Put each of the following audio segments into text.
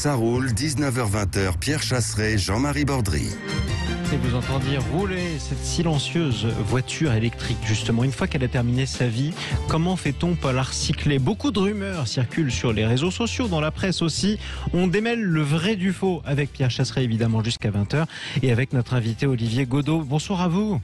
Ça roule, 19h-20h, Pierre Chasseret, Jean-Marie Bordry. Et vous entendiez rouler cette silencieuse voiture électrique, justement. Une fois qu'elle a terminé sa vie, comment fait-on pour la recycler? Beaucoup de rumeurs circulent sur les réseaux sociaux, dans la presse aussi. On démêle le vrai du faux avec Pierre Chasseret, évidemment, jusqu'à 20h. Et avec notre invité Olivier Godot. Bonsoir à vous.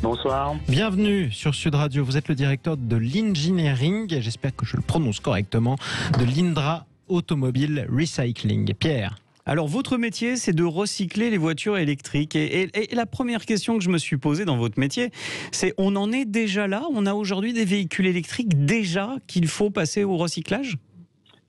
Bonsoir. Bienvenue sur Sud Radio. Vous êtes le directeur de l'engineering, j'espère que je le prononce correctement, de l'Indra Automobile Recycling. Pierre. Alors, votre métier, c'est de recycler les voitures électriques. Et la première question que je me suis posée dans votre métier, c'est on en est déjà là? On a aujourd'hui des véhicules électriques déjà qu'il faut passer au recyclage?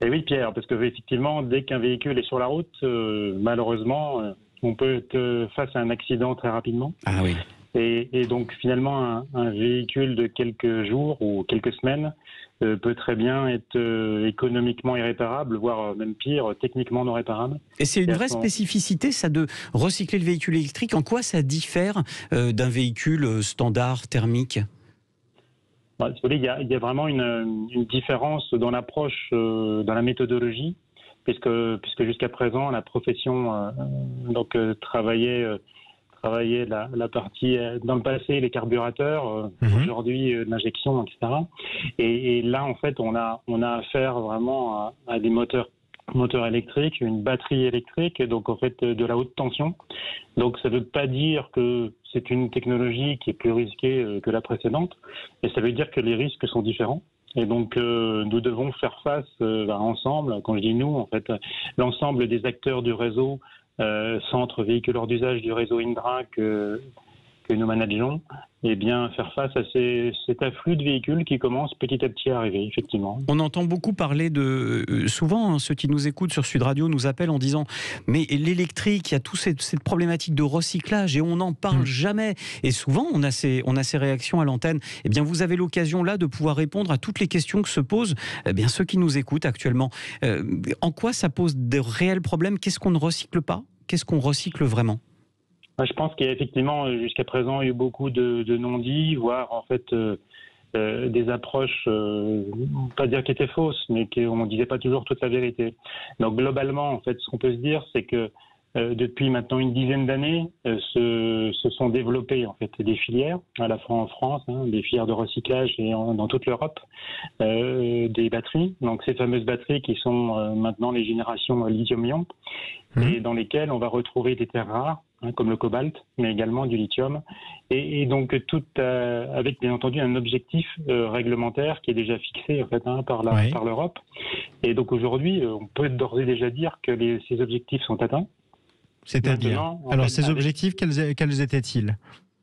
Et oui, Pierre, parce que effectivement, dès qu'un véhicule est sur la route, malheureusement, on peut être face à un accident très rapidement. Ah oui. Et donc, finalement, un véhicule de quelques jours ou quelques semaines peut très bien être économiquement irréparable, voire même pire, techniquement non réparable. Et c'est une vraie spécificité, ça, de recycler le véhicule électrique. En quoi ça diffère d'un véhicule standard thermique? Il y a vraiment une différence dans l'approche, dans la méthodologie, puisque jusqu'à présent, la profession travaillait la partie, dans le passé, les carburateurs, aujourd'hui l'injection, etc. Et là, en fait, on a affaire vraiment à des moteurs électriques, une batterie électrique, donc en fait de la haute tension. Donc ça ne veut pas dire que c'est une technologie qui est plus risquée que la précédente, mais ça veut dire que les risques sont différents. Et donc nous devons faire face ensemble, quand je dis nous, en fait, l'ensemble des acteurs du réseau, centre véhiculeur d'usage du réseau Indra que nous manageons, et bien faire face à cet afflux de véhicules qui commence petit à petit à arriver, effectivement. On entend beaucoup parler de... souvent, ceux qui nous écoutent sur Sud Radio nous appellent en disant « Mais l'électrique, il y a toute cette problématique de recyclage et on n'en parle jamais ». Et souvent, on a ces réactions à l'antenne. Eh bien, vous avez l'occasion là de pouvoir répondre à toutes les questions que se posent ceux qui nous écoutent actuellement. En quoi ça pose de réels problèmes? Qu'est-ce qu'on ne recycle pas? Qu'est-ce qu'on recycle vraiment? Je pense qu'il y a effectivement, jusqu'à présent, eu beaucoup de non-dits, voire en fait des approches, pas dire qui étaient fausses, mais qu'on ne disait pas toujours toute la vérité. Donc globalement, en fait, ce qu'on peut se dire, c'est que depuis maintenant une dizaine d'années, se sont développées en fait des filières, à la fois en France, des filières de recyclage et dans toute l'Europe, des batteries. Donc ces fameuses batteries qui sont maintenant les générations lithium-ion, et dans lesquelles on va retrouver des terres rares, comme le cobalt, mais également du lithium, et donc tout avec bien entendu un objectif réglementaire qui est déjà fixé en fait par l'Europe. Et donc aujourd'hui, on peut d'ores et déjà dire que ces objectifs sont atteints. C'est-à-dire, alors ces objectifs, quels étaient-ils?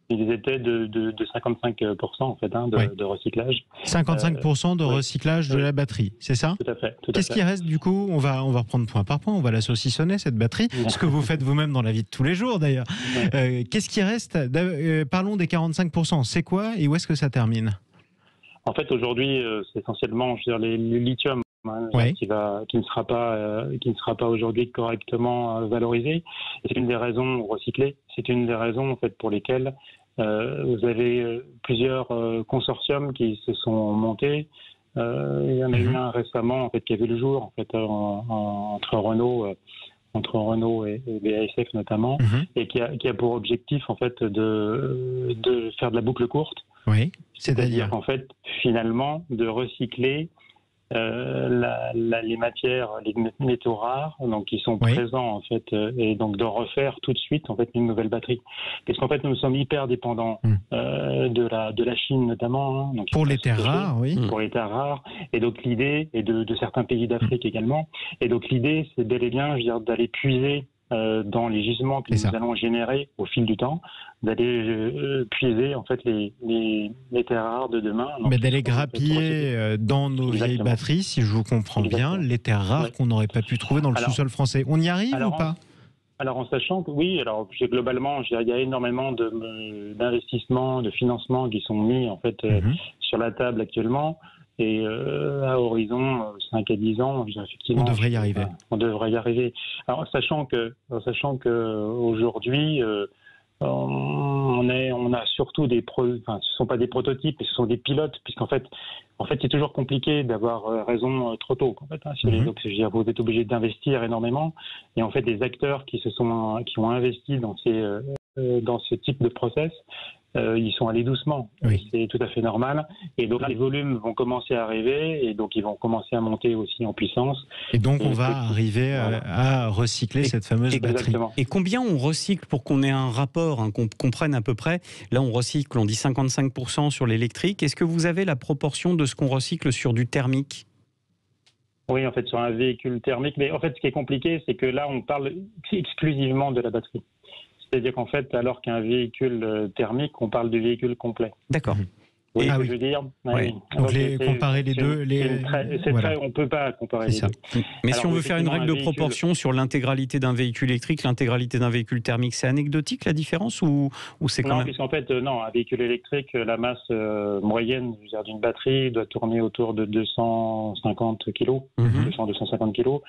Ils étaient de 55% en fait, de recyclage. 55% de recyclage de la batterie, c'est ça? Tout à fait. Qu'est-ce qui reste du coup? On va reprendre point par point, on va la saucissonner cette batterie, ce que vous faites vous-même dans la vie de tous les jours d'ailleurs. Qu'est-ce qui reste? Parlons des 45%, c'est quoi et où est-ce que ça termine? En fait aujourd'hui, c'est essentiellement le lithium qui ne sera pas aujourd'hui correctement valorisé. Et c'est une des raisons recyclées. C'est une des raisons en fait pour lesquelles vous avez plusieurs consortiums qui se sont montés. Il y en a eu un récemment en fait qui a vu le jour en fait entre Renault et BASF notamment, et qui a pour objectif en fait de faire de la boucle courte. Oui. C'est-à-dire en fait finalement de recycler les matières, les métaux rares, donc qui sont présents en fait, et donc de refaire tout de suite en fait une nouvelle batterie. Parce qu'en fait nous sommes hyper dépendants de la Chine notamment. Donc pour les terres rares, pour les terres rares. Et donc l'idée, et de certains pays d'Afrique également. Et donc l'idée, c'est bel et bien, d'aller puiser dans les gisements que nous allons générer au fil du temps, d'aller puiser en fait les terres rares de demain. Mais d'aller grappiller dans nos vieilles batteries, si je vous comprends bien, les terres rares qu'on n'aurait pas pu trouver dans le sous-sol français. On y arrive ou pas? Alors en sachant que oui, alors globalement, il y a énormément d'investissements, de financements qui sont mis en fait sur la table actuellement. Et à horizon 5 à 10 ans, effectivement, on devrait y arriver. On devrait y arriver. Alors, sachant que aujourd'hui, on a surtout ce sont pas des prototypes, mais ce sont des pilotes, puisqu'en fait, c'est toujours compliqué d'avoir raison trop tôt. En fait, hein, donc, je veux dire, vous êtes obligé d'investir énormément, et en fait, les acteurs qui ont investi dans ce type de process, ils sont allés doucement. Oui. C'est tout à fait normal. Et donc là, les volumes vont commencer à arriver, et donc ils vont commencer à monter aussi en puissance. Et donc on va arriver à recycler cette fameuse batterie. Exactement. Et combien on recycle pour qu'on ait un rapport, hein, qu'on comprenne à peu près? Là, on recycle, on dit 55% sur l'électrique. Est-ce que vous avez la proportion de ce qu'on recycle sur du thermique? Oui, en fait, sur un véhicule thermique. Mais en fait, ce qui est compliqué, c'est que là, on parle exclusivement de la batterie. C'est-à-dire qu'en fait, alors qu'un véhicule thermique, on parle du véhicule complet. D'accord. Oui, Ah je oui. veux dire. Ouais. Donc comparer les deux, on ne peut pas comparer c'est les ça. deux. Mais Alors, si on veut faire une règle de effectivement, proportion sur l'intégralité d'un véhicule électrique, l'intégralité d'un véhicule thermique, c'est anecdotique la différence ou c'est quand Non, même... puisqu'en fait, non, un véhicule électrique, la masse moyenne d'une batterie doit tourner autour de 250 kg, 200-250 kg.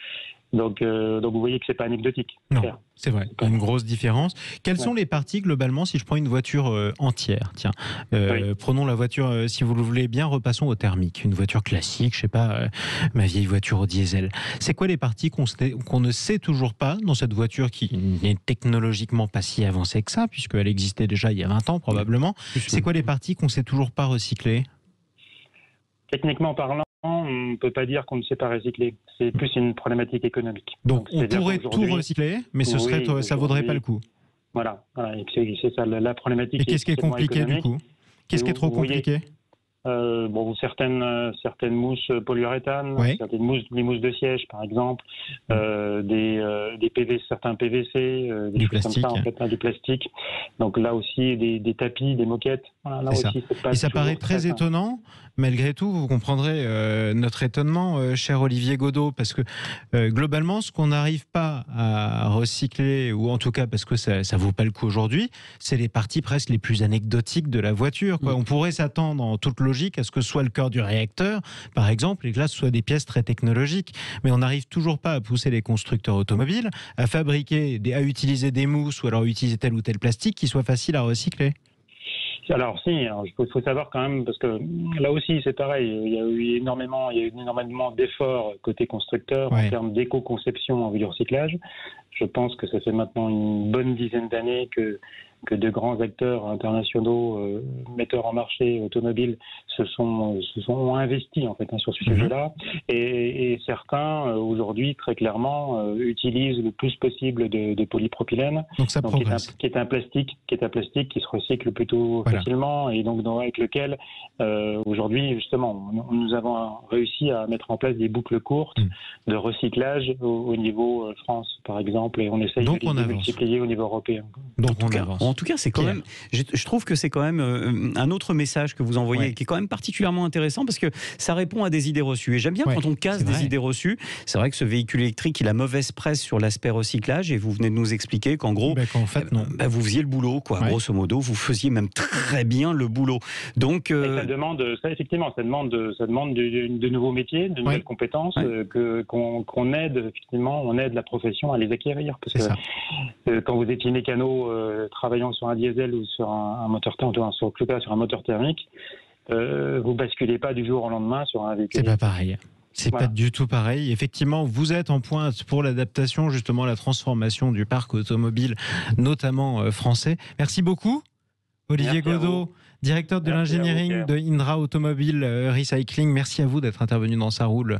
Donc vous voyez que c'est pas anecdotique. Non, Clair. c'est vrai, une grosse différence. Quelles sont les parties globalement, si je prends une voiture entière? Tiens, prenons la voiture, si vous le voulez bien, repassons au thermique. Une voiture classique, je sais pas, ma vieille voiture au diesel. C'est quoi les parties qu'on ne sait toujours pas dans cette voiture qui n'est technologiquement pas si avancée que ça, puisqu'elle existait déjà il y a 20 ans probablement. C'est quoi les parties qu'on ne sait toujours pas recycler? Techniquement parlant, on ne peut pas dire qu'on ne sait pas recycler. C'est plus une problématique économique. Donc on pourrait tout recycler, mais ça vaudrait pas le coup. Voilà. Et c'est ça la problématique. Et qu'est-ce qui est compliqué du coup? Qu'est-ce qui est trop compliqué? Certaines mousses polyuréthane, les mousses de siège par exemple, des PVC, certains PVC, du plastique. Comme ça, en fait, du plastique. Donc là aussi des tapis, des moquettes. Voilà, là aussi, c'est pas. Et ça paraît très étonnant. Malgré tout, vous comprendrez notre étonnement, cher Olivier Godot, parce que globalement, ce qu'on n'arrive pas à recycler, ou en tout cas parce que ça ne vaut pas le coup aujourd'hui, c'est les parties presque les plus anecdotiques de la voiture, quoi. On pourrait s'attendre en toute logique à ce que ce soit le cœur du réacteur, par exemple, et que là, ce soit des pièces très technologiques. Mais on n'arrive toujours pas à pousser les constructeurs automobiles à à utiliser des mousses ou alors utiliser tel ou tel plastique qui soit facile à recycler. Alors il faut savoir quand même, parce que là aussi c'est pareil, il y a eu énormément d'efforts côté constructeur en termes d'éco-conception du recyclage. Je pense que ça fait maintenant une bonne dizaine d'années que de grands acteurs internationaux, metteurs en marché automobile, se sont investis en fait sur ce sujet-là, et certains aujourd'hui très clairement utilisent le plus possible de polypropylène, donc ça progresse. Qui est un plastique qui se recycle plutôt facilement, et donc avec lequel aujourd'hui justement nous avons réussi à mettre en place des boucles courtes de recyclage au niveau France par exemple, et on essaye de les multiplier au niveau européen. Donc on avance. En tout cas, c'est quand même. Je trouve que c'est quand même un autre message que vous envoyez, qui est quand même particulièrement intéressant parce que ça répond à des idées reçues. Et j'aime bien quand on casse des idées reçues. C'est vrai que ce véhicule électrique, il a mauvaise presse sur l'aspect recyclage, et vous venez de nous expliquer qu'en gros, qu'en fait, non. Vous faisiez le boulot, quoi. Grosso modo, vous faisiez même très bien le boulot. Donc, ça demande de nouveaux métiers, de nouvelles compétences, qu'on aide effectivement, on aide la profession à les acquérir. Parce que quand vous étiez mécano travaillant sur un diesel ou sur un moteur thermique, vous basculez pas du jour au lendemain sur un véhicule. C'est pas pareil. C'est pas du tout pareil. Effectivement, vous êtes en pointe pour l'adaptation, justement, la transformation du parc automobile, notamment français. Merci beaucoup, Olivier Godot, directeur de l'ingénierie de Indra Automobile Recycling. Merci à vous d'être intervenu dans Ça roule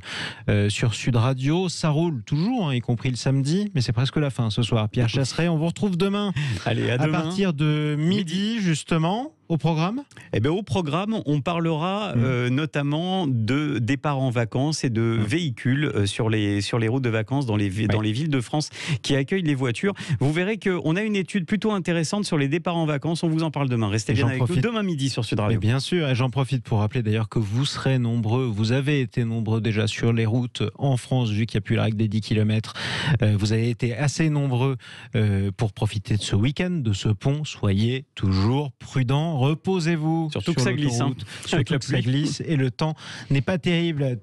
sur Sud Radio. Ça roule toujours, y compris le samedi, mais c'est presque la fin ce soir. Pierre Chasseret, on vous retrouve demain. Allez, à demain. Partir de midi, justement. Au programme ? Au programme, on parlera notamment de départ en vacances et de véhicules sur les routes de vacances dans les villes de France qui accueillent les voitures. Vous verrez qu'on a une étude plutôt intéressante sur les départs en vacances. On vous en parle demain. Restez bien avec nous demain midi sur Sud Radio. Mais bien sûr, et j'en profite pour rappeler d'ailleurs que vous serez nombreux, vous avez été nombreux déjà sur les routes en France, vu qu'il n'y a plus la règle des 10 km. Vous avez été assez nombreux pour profiter de ce week-end, de ce pont. Soyez toujours prudents. Reposez-vous. Surtout que ça glisse. Surtout que ça glisse et le temps n'est pas terrible.